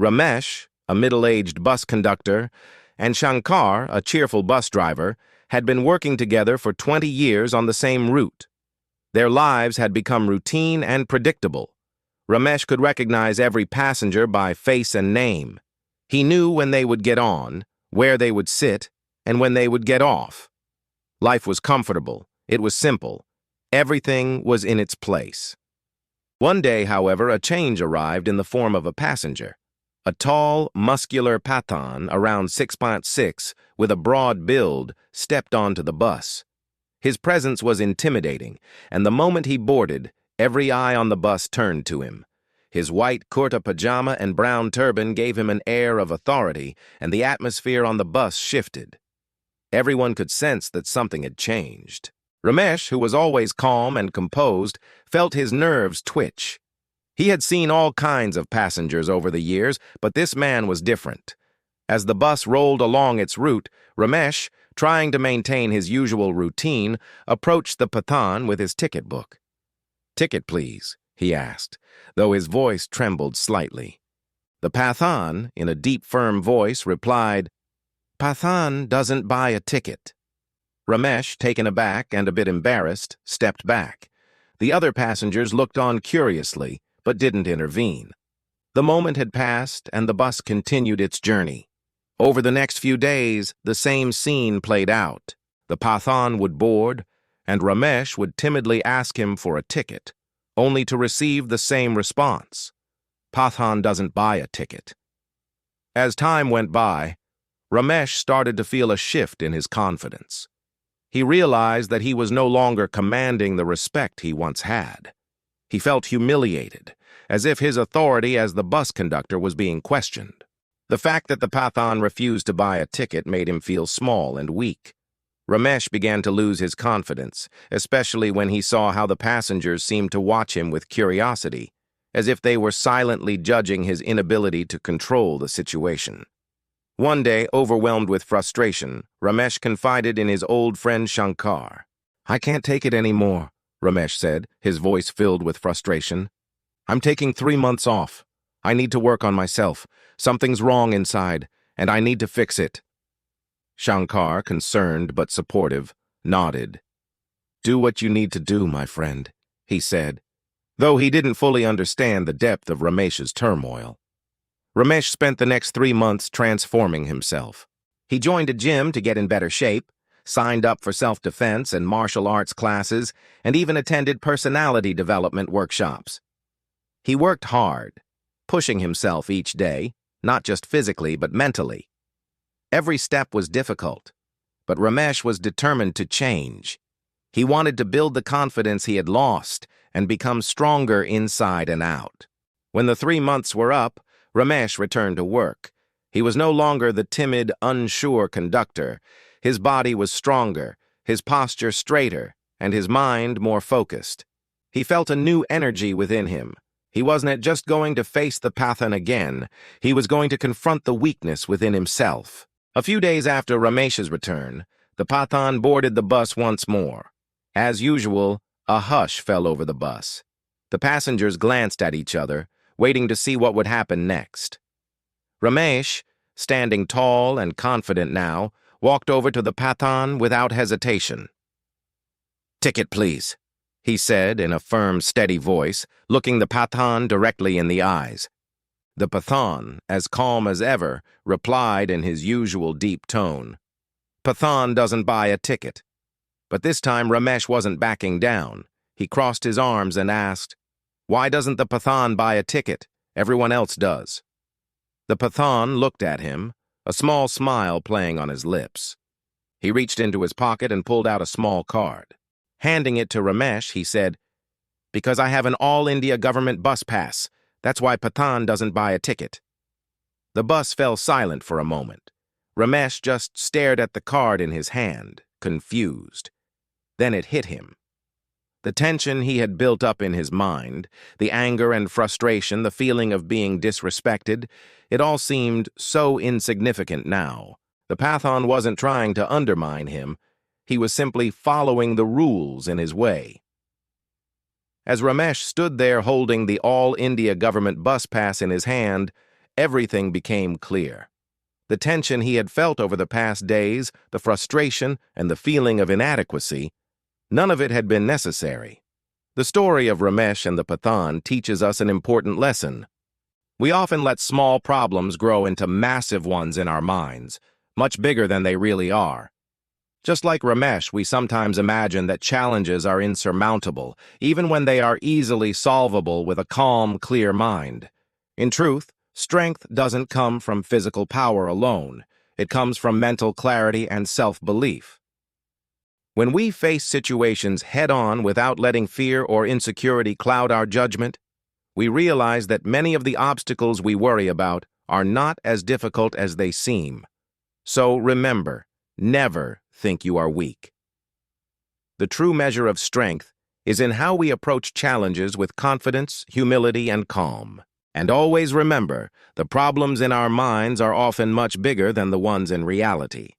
Ramesh, a middle-aged bus conductor, and Shankar, a cheerful bus driver, had been working together for 20 years on the same route. Their lives had become routine and predictable. Ramesh could recognize every passenger by face and name. He knew when they would get on, where they would sit, and when they would get off. Life was comfortable. It was simple. Everything was in its place. One day, however, a change arrived in the form of a passenger. A tall, muscular Pathan, around 6'6", with a broad build, stepped onto the bus. His presence was intimidating, and the moment he boarded, every eye on the bus turned to him. His white kurta pajama and brown turban gave him an air of authority, and the atmosphere on the bus shifted. Everyone could sense that something had changed. Ramesh, who was always calm and composed, felt his nerves twitch. He had seen all kinds of passengers over the years, but this man was different. As the bus rolled along its route, Ramesh, trying to maintain his usual routine, approached the Pathan with his ticket book. "Ticket, please," he asked, though his voice trembled slightly. The Pathan, in a deep, firm voice, replied, "Pathan doesn't buy a ticket." Ramesh, taken aback and a bit embarrassed, stepped back. The other passengers looked on curiously, but didn't intervene. The moment had passed, and the bus continued its journey. Over the next few days, the same scene played out. The Pathan would board, and Ramesh would timidly ask him for a ticket, only to receive the same response. "Pathan doesn't buy a ticket." As time went by, Ramesh started to feel a shift in his confidence. He realized that he was no longer commanding the respect he once had. He felt humiliated, as if his authority as the bus conductor was being questioned. The fact that the Pathan refused to buy a ticket made him feel small and weak. Ramesh began to lose his confidence, especially when he saw how the passengers seemed to watch him with curiosity, as if they were silently judging his inability to control the situation. One day, overwhelmed with frustration, Ramesh confided in his old friend Shankar. "I can't take it anymore," Ramesh said, his voice filled with frustration. "I'm taking 3 months off. I need to work on myself. Something's wrong inside, and I need to fix it." Shankar, concerned but supportive, nodded. "Do what you need to do, my friend," he said, though he didn't fully understand the depth of Ramesh's turmoil. Ramesh spent the next 3 months transforming himself. He joined a gym to get in better shape, signed up for self-defense and martial arts classes, and even attended personality development workshops. He worked hard, pushing himself each day, not just physically but mentally. Every step was difficult, but Ramesh was determined to change. He wanted to build the confidence he had lost and become stronger inside and out. When the 3 months were up, Ramesh returned to work. He was no longer the timid, unsure conductor. His body was stronger, his posture straighter, and his mind more focused. He felt a new energy within him. He wasn't just going to face the Pathan again. He was going to confront the weakness within himself. A few days after Ramesh's return, the Pathan boarded the bus once more. As usual, a hush fell over the bus. The passengers glanced at each other, waiting to see what would happen next. Ramesh, standing tall and confident now, walked over to the Pathan without hesitation. "Ticket, please," he said in a firm, steady voice, looking the Pathan directly in the eyes. The Pathan, as calm as ever, replied in his usual deep tone. "Pathan doesn't buy a ticket." But this time Ramesh wasn't backing down. He crossed his arms and asked, "Why doesn't the Pathan buy a ticket? Everyone else does." The Pathan looked at him, a small smile playing on his lips. He reached into his pocket and pulled out a small card. Handing it to Ramesh, he said, "Because I have an all-India government bus pass. That's why Pathan doesn't buy a ticket." The bus fell silent for a moment. Ramesh just stared at the card in his hand, confused. Then it hit him. The tension he had built up in his mind, the anger and frustration, the feeling of being disrespected, it all seemed so insignificant now. The Pathan wasn't trying to undermine him. He was simply following the rules in his way. As Ramesh stood there holding the All India government bus pass in his hand, everything became clear. The tension he had felt over the past days, the frustration, and the feeling of inadequacy, none of it had been necessary. The story of Ramesh and the Pathan teaches us an important lesson. We often let small problems grow into massive ones in our minds, much bigger than they really are. Just like Ramesh, we sometimes imagine that challenges are insurmountable, even when they are easily solvable with a calm, clear mind. In truth, strength doesn't come from physical power alone. It comes from mental clarity and self-belief. When we face situations head-on without letting fear or insecurity cloud our judgment, we realize that many of the obstacles we worry about are not as difficult as they seem. So remember, never think you are weak. The true measure of strength is in how we approach challenges with confidence, humility, and calm. And always remember, the problems in our minds are often much bigger than the ones in reality.